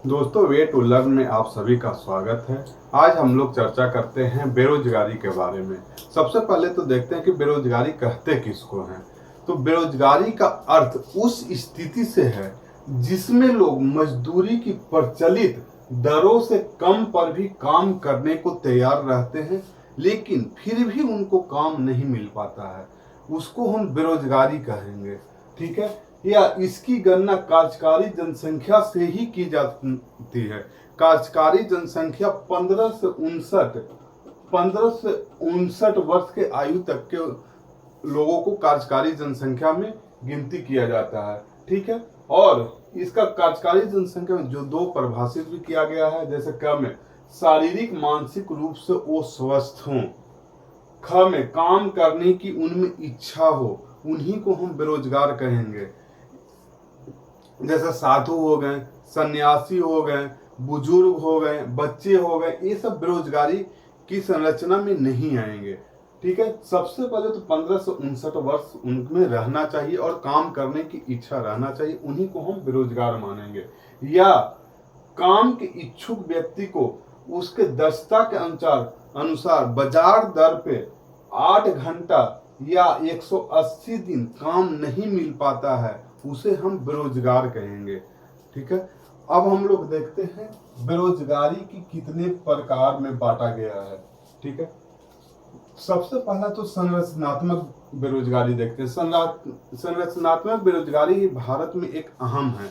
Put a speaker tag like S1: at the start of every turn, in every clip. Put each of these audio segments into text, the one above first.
S1: दोस्तों, way to learn में आप सभी का स्वागत है। आज हम लोग चर्चा करते हैं बेरोजगारी के बारे में। सबसे पहले तो देखते हैं कि बेरोजगारी कहते किसको हैं। तो बेरोजगारी का अर्थ उस स्थिति से है जिसमें लोग मजदूरी की प्रचलित दरों से कम पर भी काम करने को तैयार रहते हैं, लेकिन फिर भी उनको काम नहीं मिल पाता है। उसको हम बेरोजगारी कहेंगे। ठीक है। या इसकी गणना कार्यकारी जनसंख्या से ही की जाती है। कार्यकारी जनसंख्या 15 से 59 वर्ष के आयु तक के लोगों को कार्यकारी जनसंख्या में गिनती किया जाता है। ठीक है। और इसका कार्यकारी जनसंख्या में जो दो परिभाषित भी किया गया है, जैसे क में शारीरिक मानसिक रूप से वो स्वस्थ हों, ख में काम करने की उनमें इच्छा हो, उन्हीं को हम बेरोजगार कहेंगे। जैसे साधु हो गए, सन्यासी हो गए, बुजुर्ग हो गए, बच्चे हो गए, ये सब बेरोजगारी की संरचना में नहीं आएंगे। ठीक है। सबसे पहले तो 15 से 59 वर्ष उनमें रहना चाहिए और काम करने की इच्छा रहना चाहिए, उन्हीं को हम बेरोजगार मानेंगे। या काम के इच्छुक व्यक्ति को उसके दक्षता के अनुसार बाजार दर पे 8 घंटा या 180 दिन काम नहीं मिल पाता है, उसे हम बेरोजगार कहेंगे। ठीक है। अब हम लोग देखते हैं बेरोजगारी की कितने प्रकार में बांटा गया है। ठीक है। सबसे पहला तो संरचनात्मक बेरोजगारी देखते हैं। संरचनात्मक बेरोजगारी ही भारत में एक अहम है।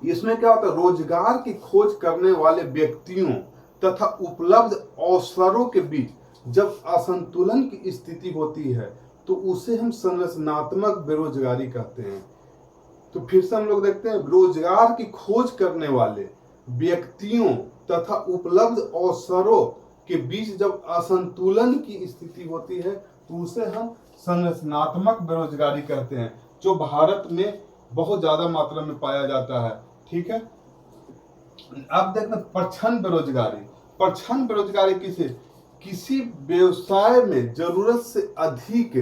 S1: इसमें क्या होता है, रोजगार की खोज करने वाले व्यक्तियों तथा उपलब्ध अवसरों के बीच जब असंतुलन की स्थिति होती है तो उसे हम संरचनात्मक बेरोजगारी कहते हैं। तो फिर से हम लोग देखते हैं, रोजगार की खोज करने वाले व्यक्तियों तथा उपलब्ध अवसरों के बीच जब असंतुलन की स्थिति होती है तो उसे हम संरचनात्मक बेरोजगारी कहते हैं, जो भारत में बहुत ज्यादा मात्रा में पाया जाता है। ठीक है। अब देखते हैं प्रच्छन्न बेरोजगारी। प्रच्छन्न बेरोजगारी किसी व्यवसाय में जरूरत से अधिक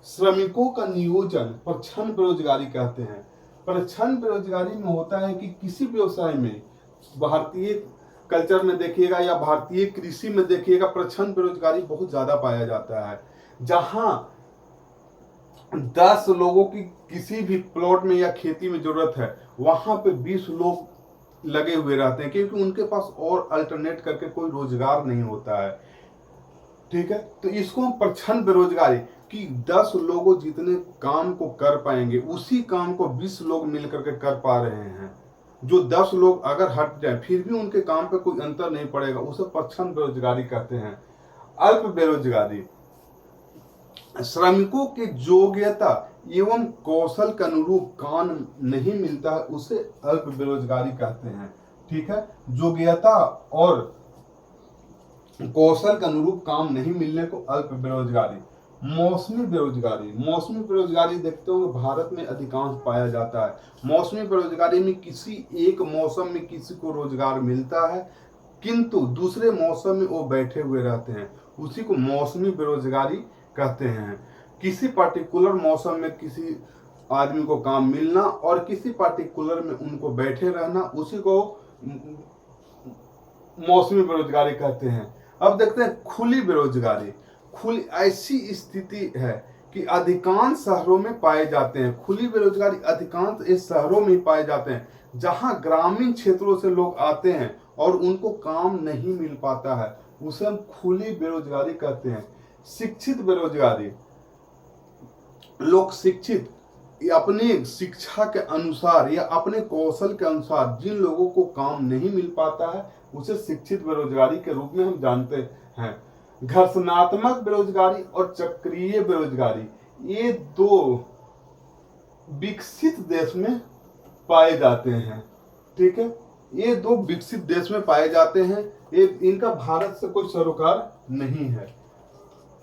S1: श्रमिकों का नियोजन प्रच्छन्न बेरोजगारी कहते हैं। प्रच्छन्न बेरोजगारी में होता है कि किसी व्यवसाय में, भारतीय कल्चर में देखिएगा या भारतीय कृषि में देखिएगा, प्रच्छन्न बेरोजगारी बहुत ज्यादा पाया जाता है। जहां 10 लोगों की किसी भी प्लॉट में या खेती में जरूरत है, वहां पे 20 लोग लगे हुए रहते हैं, क्योंकि उनके पास और अल्टरनेट करके कोई रोजगार नहीं होता है। ठीक है। तो इसको हम प्रच्छन्न बेरोजगारी कि 10 लोगों जितने काम को कर पाएंगे उसी काम को 20 लोग मिलकर के कर पा रहे हैं। जो 10 लोग अगर हट जाए फिर भी उनके काम पे कोई अंतर नहीं पड़ेगा, उसे प्रच्छन्न बेरोजगारी कहते हैं। अल्प बेरोजगारी, श्रमिकों की योग्यता एवं कौशल के अनुरूप काम नहीं मिलता है, उसे अल्प बेरोजगारी कहते हैं। ठीक है। योग्यता और कौशल के अनुरूप काम नहीं मिलने को अल्प बेरोजगारी। मौसमी बेरोजगारी, मौसमी बेरोजगारी देखते हो भारत में अधिकांश पाया जाता है। मौसमी बेरोजगारी में किसी एक मौसम में किसी को रोजगार मिलता है, किंतु दूसरे मौसम में वो बैठे हुए रहते हैं, उसी को मौसमी बेरोजगारी कहते हैं। किसी पर्टिकुलर मौसम में किसी आदमी को काम मिलना और किसी पर्टिकुलर में उनको बैठे रहना, उसी को मौसमी बेरोजगारी कहते हैं। अब देखते हैं खुली बेरोजगारी। खुली ऐसी स्थिति है कि अधिकांश शहरों में पाए जाते हैं। खुली बेरोजगारी अधिकांश इस शहरों में पाए जाते हैं, जहां ग्रामीण क्षेत्रों से लोग आते हैं और उनको काम नहीं मिल पाता है, उसे हम खुली बेरोजगारी कहते हैं। शिक्षित बेरोजगारी, लोग शिक्षित अपने शिक्षा के अनुसार या अपने कौशल के अनुसार जिन लोगों को काम नहीं मिल पाता है, उसे शिक्षित बेरोजगारी के रूप में हम जानते हैं। घर्षणात्मक बेरोजगारी और चक्रीय बेरोजगारी, ये दो विकसित देश में पाए जाते हैं। ठीक है। ये दो विकसित देश में पाए जाते हैं, ये इनका भारत से कोई सरोकार नहीं है।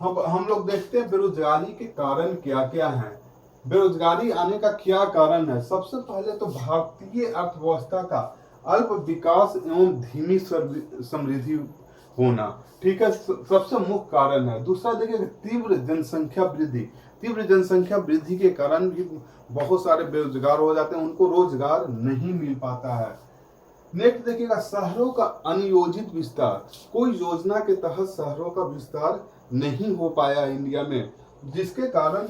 S1: हम लोग देखते हैं बेरोजगारी के कारण क्या क्या हैं। बेरोजगारी आने का क्या कारण है। सबसे पहले तो भारतीय अर्थव्यवस्था का अल्प विकास एवं धीमी समृद्धि होना। ठीक है, सबसे मुख्य कारण है। दूसरा देखिए तीव्र जनसंख्या वृद्धि। तीव्र जनसंख्या वृद्धि के कारण भी बहुत सारे बेरोजगार हो जाते हैं, उनको रोजगार नहीं मिल पाता है। नेक्स्ट देखिएगा शहरों का अनियोजित विस्तार। कोई योजना के तहत शहरों का विस्तार नहीं हो पाया इंडिया में, जिसके कारण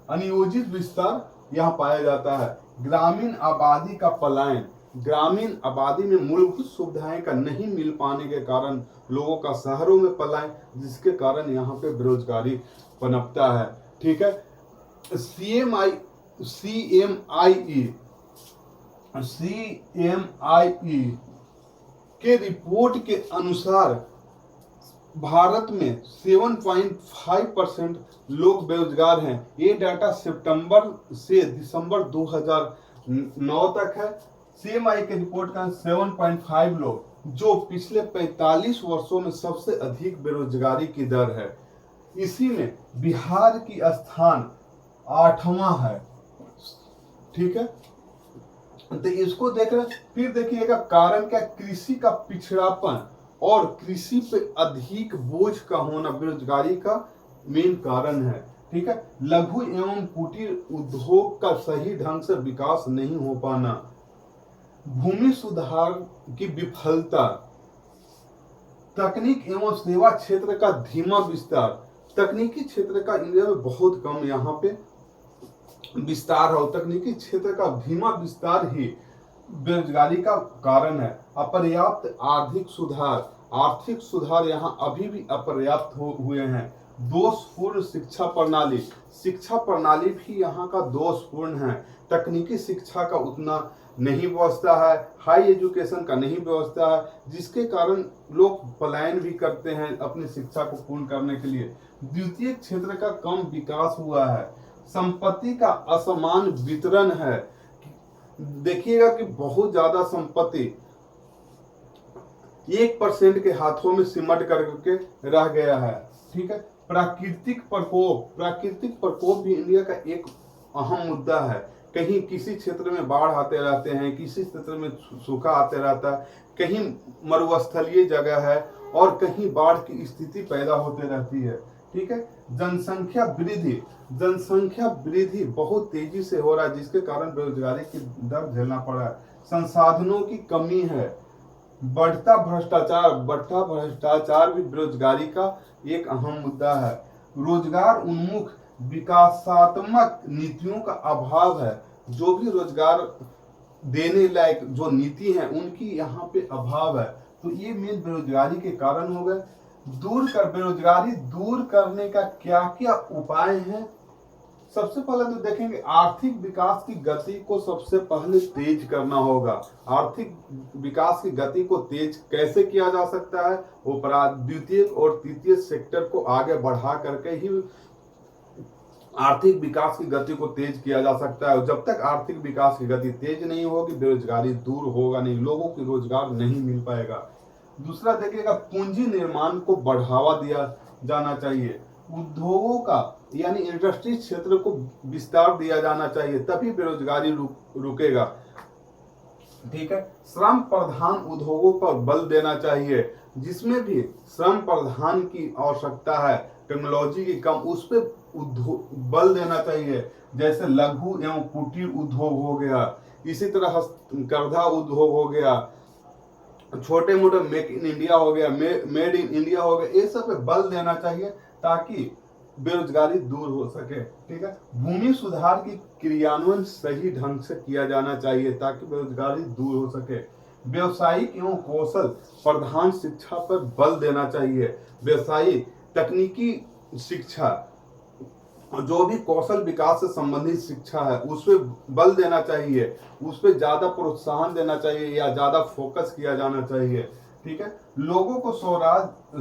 S1: अनियोजित विस्तार यहाँ पाया जाता है। ग्रामीण आबादी का पलायन, ग्रामीण आबादी में मूलभूत सुविधाएं का नहीं मिल पाने के कारण लोगों का शहरों में पलायन, जिसके कारण यहाँ पे बेरोजगारी पनपता है। ठीक है, CMIE के रिपोर्ट के अनुसार भारत में 7.5% लोग बेरोजगार हैं। ये डाटा सितंबर से दिसंबर 2009 तक है। CMI के रिपोर्ट का 7.5 लोग, जो पिछले 45 वर्षों में सबसे अधिक बेरोजगारी की दर है। इसी में बिहार की स्थान 8वां है। ठीक है, तो इसको देख रहे। फिर देखिएगा कारण क्या, कृषि का पिछड़ापन और कृषि पे अधिक बोझ का होना बेरोजगारी का मेन कारण है। ठीक है, लघु एवं कुटीर उद्योग का सही ढंग से विकास नहीं हो पाना, भूमि सुधार की विफलता, तकनीक एवं सेवा क्षेत्र का धीमा विस्तार। तकनीकी क्षेत्र का इंडिया में बहुत कम यहाँ पे विस्तार हो, तकनीकी क्षेत्र का धीमा विस्तार ही बेरोजगारी का कारण है। अपर्याप्त आर्थिक सुधार यहाँ अभी भी अपर्याप्त हुए हैं। दोषपूर्ण शिक्षा प्रणाली भी यहाँ का दोषपूर्ण है। तकनीकी शिक्षा का उतना नहीं व्यवस्था है, हाई एजुकेशन का नहीं व्यवस्था है, जिसके कारण लोग पलायन भी करते हैं अपनी शिक्षा को पूर्ण करने के लिए। द्वितीय क्षेत्र का कम विकास हुआ है। संपत्ति का असमान वितरण है। देखिएगा कि बहुत ज्यादा संपत्ति 1% के हाथों में सिमट करके रह गया है। ठीक है, प्राकृतिक प्रकोप भी इंडिया का एक अहम मुद्दा है। कहीं किसी क्षेत्र में बाढ़ आते रहते हैं, किसी क्षेत्र में सूखा आते रहता है, कहीं मरुस्थलीय जगह है और कहीं बाढ़ की स्थिति पैदा होते रहती है। ठीक है, जनसंख्या वृद्धि बहुत तेजी से हो रहा है, जिसके कारण बेरोजगारी की दर झेलना पड़ा है। संसाधनों की कमी है। बढ़ता भ्रष्टाचार भी बेरोजगारी का एक अहम मुद्दा है। रोजगार उन्मुख विकासात्मक नीतियों का अभाव है। जो भी रोजगार देने लायक जो नीति है उनकी यहाँ पे अभाव है। तो ये मेन बेरोजगारी के कारण हो गए। बेरोजगारी दूर करने का क्या क्या उपाय हैं। सबसे पहले तो देखेंगे आर्थिक विकास की गति को सबसे पहले तेज करना होगा। आर्थिक विकास की गति को तेज कैसे किया जा सकता है, द्वितीय और तृतीय सेक्टर को आगे बढ़ा करके ही आर्थिक विकास की गति को तेज किया जा सकता है। जब तक आर्थिक विकास की गति तेज नहीं होगी, बेरोजगारी दूर होगा नहीं, लोगों को रोजगार नहीं मिल पाएगा। दूसरा देखिएगा पूंजी निर्माण को बढ़ावा दिया जाना चाहिए। उद्योगों का यानी इंडस्ट्री क्षेत्र को विस्तार दिया जाना चाहिए, तभी बेरोजगारी रुकेगा। ठीक है, श्रम प्रधान उद्योगों पर बल देना चाहिए। जिसमें भी श्रम प्रधान की आवश्यकता है, टेक्नोलॉजी की कम, उस पर बल देना चाहिए। जैसे लघु एवं कुटीर उद्योग हो गया, इसी तरह हस्तकरघा उद्योग हो गया, छोटे मोटे मेक इन इंडिया हो गया, मेड इन इंडिया हो गया, ये सब पे बल देना चाहिए ताकि बेरोजगारी दूर हो सके। ठीक है, भूमि सुधार की क्रियान्वयन सही ढंग से किया जाना चाहिए ताकि बेरोजगारी दूर हो सके। व्यवसायिक एवं कौशल प्रधान शिक्षा पर बल देना चाहिए। व्यवसायिक तकनीकी शिक्षा, जो भी कौशल विकास से संबंधित शिक्षा है उस पर बल देना चाहिए, उस पर ज्यादा प्रोत्साहन देना चाहिए या ज्यादा फोकस किया जाना चाहिए। ठीक है, लोगों को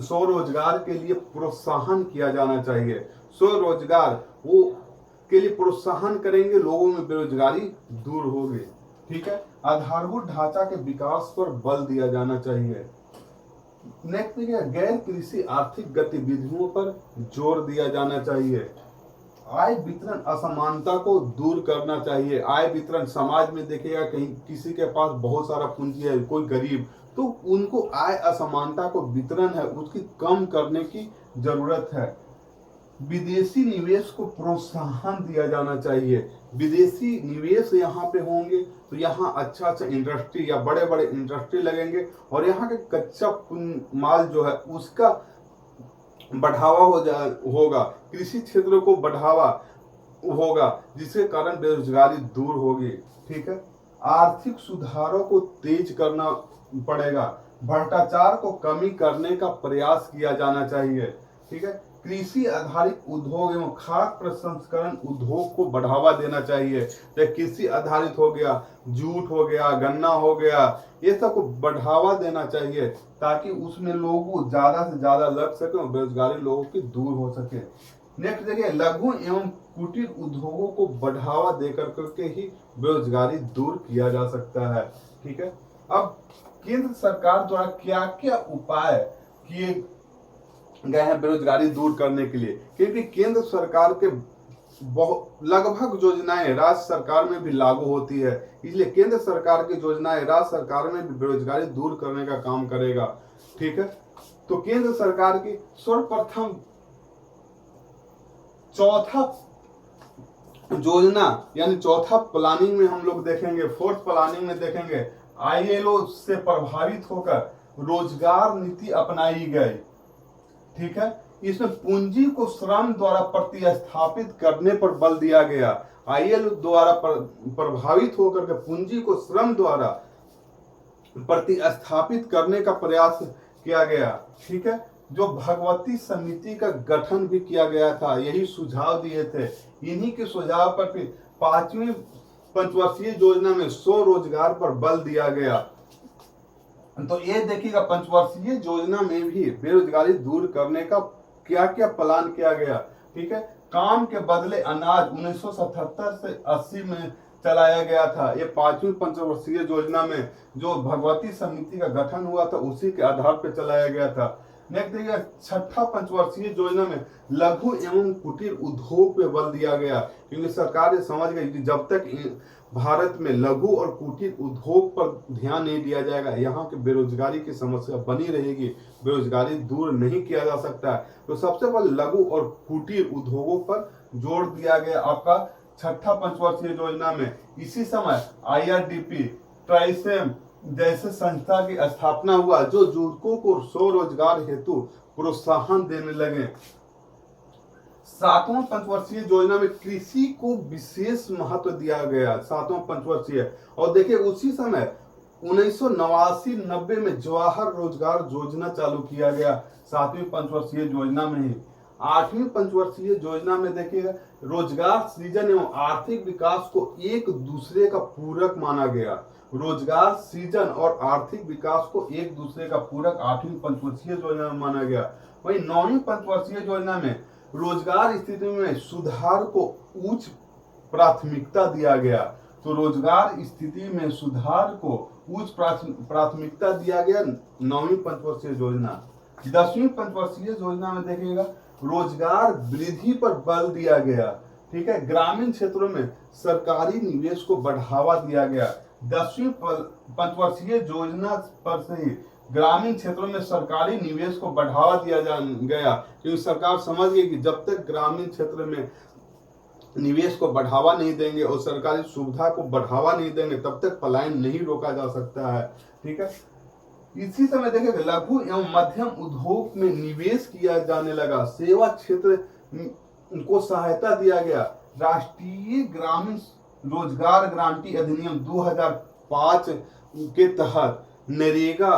S1: स्वरोजगार के लिए प्रोत्साहन किया जाना चाहिए। स्वरोजगार वो के लिए प्रोत्साहन करेंगे, लोगों में बेरोजगारी दूर होगी। ठीक है, आधारभूत ढांचा के विकास पर बल दिया जाना चाहिए। नेक्स्ट गैर कृषि आर्थिक गतिविधियों पर जोर दिया जाना चाहिए। आय वितरण असमानता को दूर करना चाहिए। आय वितरण समाज में देखिएगा कहीं किसी के पास बहुत सारा पूंजी है, कोई गरीब, तो उनको आय असमानता को वितरण है उसकी कम करने की जरूरत है। विदेशी निवेश को प्रोत्साहन दिया जाना चाहिए। विदेशी निवेश यहाँ पे होंगे तो यहाँ अच्छा अच्छा इंडस्ट्री या बड़े बड़े इंडस्ट्री लगेंगे और यहाँ के कच्चा माल जो है उसका बढ़ावा होगा, कृषि क्षेत्र को बढ़ावा होगा, जिसके कारण बेरोजगारी दूर होगी। ठीक है, आर्थिक सुधारों को तेज करना पड़ेगा, भ्रष्टाचार को कमी करने का प्रयास किया जाना चाहिए। ठीक है, कृषि आधारित उद्योग एवं खाद्य प्रसंस्करण उद्योग को बढ़ावा देना चाहिए। तो कृषि आधारित हो गया, जूट हो गया, गन्ना हो गया, ये सब को बढ़ावा देना चाहिए ताकि उसमें लोग ज्यादा से ज्यादा लग सके और बेरोजगारी लोगों की दूर हो सके। नेक्स्ट देखिए, लघु एवं कुटीर उद्योगों को बढ़ावा देकर करके ही बेरोजगारी दूर किया जा सकता है। ठीक है, अब केंद्र सरकार द्वारा क्या क्या उपाय किए गए हैं बेरोजगारी दूर करने के लिए, क्योंकि केंद्र सरकार के लगभग योजनाएं राज्य सरकार में भी लागू होती है, इसलिए केंद्र सरकार की योजनाएं राज्य सरकार में भी बेरोजगारी दूर करने का काम करेगा। ठीक है, तो केंद्र सरकार की सर्वप्रथम चौथा योजना यानी चौथा प्लानिंग में हम लोग देखेंगे, फोर्थ प्लानिंग में देखेंगे, ILO से प्रभावित होकर रोजगार नीति अपनाई गई। ठीक है, इसमें पूंजी को श्रम द्वारा प्रतिस्थापित करने पर बल दिया गया। ILO द्वारा प्रभावित होकर के पूंजी को श्रम द्वारा प्रतिस्थापित करने का प्रयास किया गया। ठीक है, जो भगवती समिति का गठन भी किया गया था, यही सुझाव दिए थे, इन्हीं के सुझाव पर फिर 5वीं पंचवर्षीय योजना में 100 रोजगार पर बल दिया गया। तो ये देखिएगा पंचवर्षीय योजना में भी बेरोजगारी दूर करने का क्या क्या प्लान किया गया। ठीक है, काम के बदले अनाज 1977 से 80 में चलाया गया था। ये 5वीं पंचवर्षीय योजना में जो भगवती समिति का गठन हुआ था उसी के आधार पर चलाया गया था। नेक्स्ट देखिए, छठा पंचवर्षीय योजना में लघु एवं कुटीर उद्योग पे बल दिया गया, क्योंकि सरकार ये समझ गई कि जब तक भारत में लघु और कुटीर उद्योग पर ध्यान नहीं दिया जाएगा, यहाँ की बेरोजगारी की समस्या बनी रहेगी, बेरोजगारी दूर नहीं किया जा सकता है। तो सबसे पहले लघु और कुटीर उद्योगों पर जोर दिया गया आपका छठा पंचवर्षीय योजना में। इसी समय IRDP, ट्राइसेम जैसे संस्था की स्थापना हुआ जो युवकों को स्वरोजगार हेतु प्रोत्साहन देने लगे। 7वां पंचवर्षीय योजना में कृषि को विशेष महत्व दिया गया, 7वां पंचवर्षीय। और देखिए उसी समय 1989-90 में जवाहर रोजगार योजना चालू किया गया, 7वीं पंचवर्षीय योजना में ही। 8वीं पंचवर्षीय योजना में देखिएगा रोजगार सृजन एवं आर्थिक विकास को एक दूसरे का पूरक माना गया। रोजगार सृजन और आर्थिक विकास को एक दूसरे का पूरक 8वीं पंचवर्षीय योजना में माना गया। वहीं 9वीं पंचवर्षीय योजना में रोजगार स्थिति में सुधार को उच्च प्राथमिकता दिया गया। तो रोजगार स्थिति में सुधार को उच्च प्राथमिकता दिया गया 9वीं पंचवर्षीय योजना। 10वीं पंचवर्षीय योजना में देखिएगा रोजगार वृद्धि पर बल दिया गया। ठीक है, ग्रामीण क्षेत्रों में सरकारी निवेश को बढ़ावा दिया गया। 10वीं पंचवर्षीय योजना पर से ही ग्रामीण क्षेत्रों में सरकारी निवेश को बढ़ावा दिया गया, क्योंकि सरकार समझ गई कि जब तक ग्रामीण क्षेत्र में निवेश को बढ़ावा नहीं देंगे और सरकारी सुविधा को बढ़ावा नहीं देंगे तब तक पलायन नहीं रोका जा सकता है। ठीक है, इसी समय देखिए लघु एवं मध्यम उद्योग में निवेश किया जाने लगा, सेवा क्षेत्र को सहायता दिया गया। राष्ट्रीय ग्रामीण रोजगार गारंटी अधिनियम 2005 के तहत नरेगा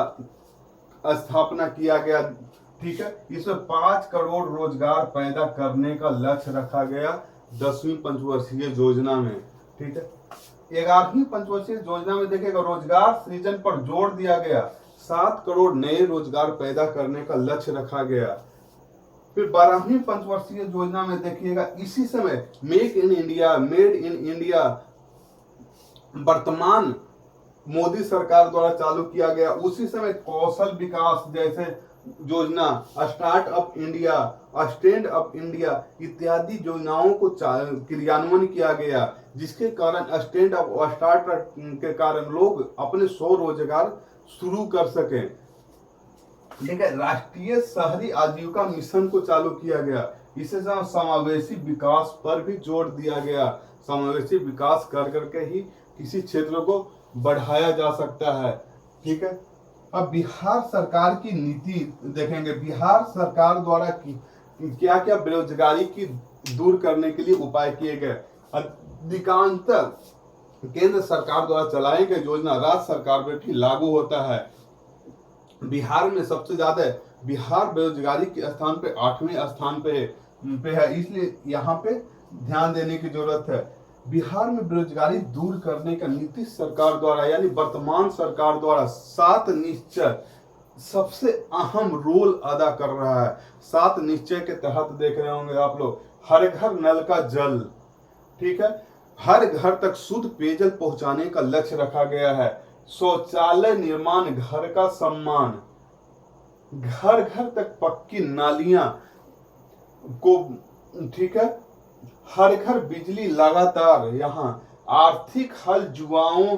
S1: स्थापना किया गया। ठीक है, इसमें 5 करोड़ रोजगार पैदा करने का लक्ष्य रखा गया 10वीं पंचवर्षीय योजना में। ठीक है, 11वीं पंचवर्षीय योजना में देखिएगा रोजगार सृजन पर जोर दिया गया, 7 करोड़ नए रोजगार पैदा करने का लक्ष्य रखा गया। फिर 12वीं पंचवर्षीय योजना में देखिएगा इसी समय make in India, made in India वर्तमान मोदी सरकार द्वारा चालू किया गया। उसी समय कौशल विकास जैसे योजना, start up India, stand up India इत्यादि योजनाओं को क्रियान्वयन किया गया, जिसके कारण स्टैंड अप और स्टार्ट अप के कारण लोग अपने स्वरोजगार शुरू कर सके। ठीक है, राष्ट्रीय शहरी आजीविका मिशन को चालू किया गया। इससे समावेशी विकास पर भी जोर दिया गया। समावेशी विकास कर करके ही किसी क्षेत्र को बढ़ाया जा सकता है। ठीक है, अब बिहार सरकार की नीति देखेंगे। बिहार सरकार द्वारा क्या क्या बेरोजगारी की दूर करने के लिए उपाय किए गए। अधिकांशतः केंद्र सरकार द्वारा चलाए गए योजना राज्य सरकार पर भी लागू होता है। बिहार में सबसे ज्यादा बिहार बेरोजगारी के स्थान पे 8वें स्थान पे है, इसलिए यहाँ पे ध्यान देने की जरूरत है। बिहार में बेरोजगारी दूर करने का नीतीश सरकार द्वारा यानी वर्तमान सरकार द्वारा 7 निश्चय सबसे अहम रोल अदा कर रहा है। 7 निश्चय के तहत देख रहे होंगे आप लोग, हर घर नल का जल, ठीक है, हर घर तक शुद्ध पेयजल पहुंचाने का लक्ष्य रखा गया है। शौचालय निर्माण, घर का सम्मान, घर घर तक पक्की नालियां को, ठीक है, हर घर बिजली लगातार, यहाँ आर्थिक हल युवाओं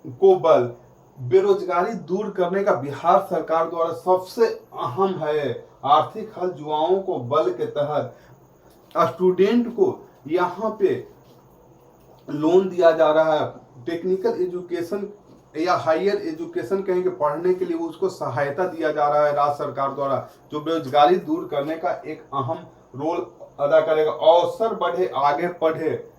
S1: को बल। बेरोजगारी दूर करने का बिहार सरकार द्वारा सबसे अहम है। आर्थिक हल युवाओं को बल के तहत स्टूडेंट को यहाँ पे लोन दिया जा रहा है। टेक्निकल एजुकेशन या हायर एजुकेशन कहेंगे पढ़ने के लिए, उसको सहायता दिया जा रहा है राज्य सरकार द्वारा, जो बेरोजगारी दूर करने का एक अहम रोल अदा करेगा। अवसर बढ़े, आगे बढ़े,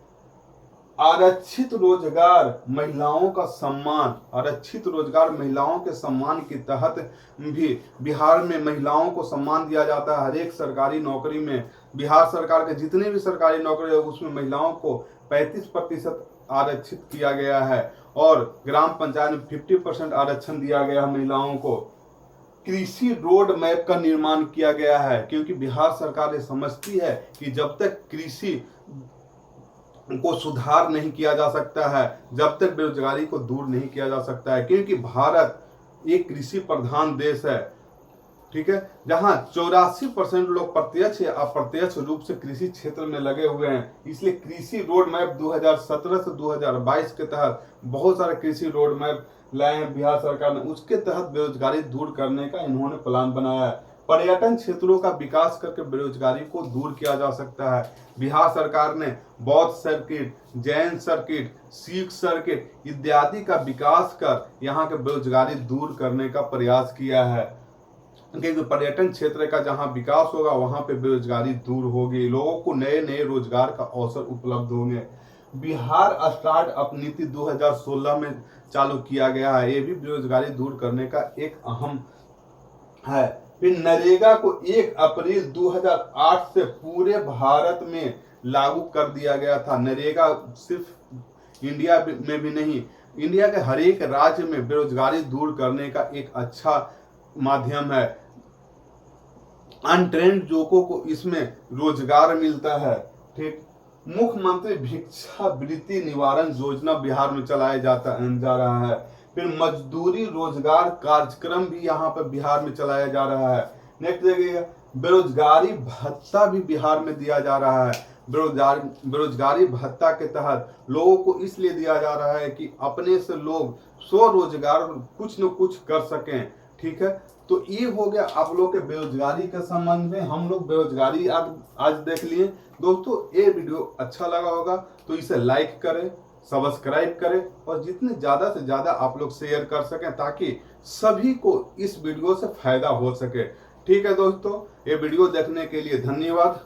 S1: आरक्षित रोजगार, महिलाओं का सम्मान। आरक्षित रोजगार, महिलाओं के सम्मान के तहत भी बिहार में महिलाओं को सम्मान दिया जाता है। हर एक सरकारी नौकरी में, बिहार सरकार के जितने भी सरकारी नौकरी है उसमें महिलाओं को 35% आरक्षित किया गया है और ग्राम पंचायत में 50% आरक्षण दिया गया है महिलाओं को। कृषि रोड मैप का निर्माण किया गया है, क्योंकि बिहार सरकार ये समझती है कि जब तक कृषि को सुधार नहीं किया जा सकता है, जब तक बेरोजगारी को दूर नहीं किया जा सकता है, क्योंकि भारत एक कृषि प्रधान देश है, ठीक है, जहां 84% लोग प्रत्यक्ष या अप्रत्यक्ष रूप से कृषि क्षेत्र में लगे हुए हैं। इसलिए कृषि रोड मैप 2017 से 2022 के तहत बहुत सारे कृषि रोड मैप लाए हैं बिहार सरकार ने। उसके तहत बेरोजगारी दूर करने का इन्होंने प्लान बनाया है। पर्यटन क्षेत्रों का विकास करके बेरोजगारी को दूर किया जा सकता है। बिहार सरकार ने बौद्ध circuit, Jain circuit, Sikh circuit इत्यादि का विकास कर यहाँ के बेरोजगारी दूर करने का प्रयास किया है, क्योंकि पर्यटन क्षेत्र का जहाँ विकास होगा वहां पे बेरोजगारी दूर होगी, लोगों को नए नए रोजगार का अवसर उपलब्ध होंगे। बिहार स्टार्टअप नीति 2016 में चालू किया गया है, ये भी बेरोजगारी दूर करने का एक अहम है। फिर नरेगा को 1 अप्रैल 2008 से पूरे भारत में लागू कर दिया गया था। नरेगा सिर्फ इंडिया में भी नहीं, इंडिया के हर एक राज्य में बेरोजगारी दूर करने का एक अच्छा माध्यम है। अनट्रेंड लोगों को इसमें रोजगार मिलता है। ठीक, मुख्यमंत्री भिक्षावृत्ति निवारण योजना बिहार में चलाया जा रहा है। फिर मजदूरी रोजगार कार्यक्रम भी यहाँ पर बिहार में चलाया जा रहा है। नेक्स्ट देखिएगा, बेरोजगारी भत्ता भी बिहार में दिया जा रहा है। बेरोजगारी भत्ता के तहत लोगों को इसलिए दिया जा रहा है कि अपने से लोग स्वरोजगार कुछ न कुछ कर सकें। ठीक है, तो ये हो गया आप लोग के बेरोजगारी के संबंध में। हम लोग बेरोजगारी आज देख लिए। दोस्तों ये वीडियो अच्छा लगा होगा तो इसे लाइक करें, सब्सक्राइब करें और जितने ज़्यादा से ज़्यादा आप लोग शेयर कर सकें ताकि सभी को इस वीडियो से फायदा हो सके। ठीक है दोस्तों, ये वीडियो देखने के लिए धन्यवाद।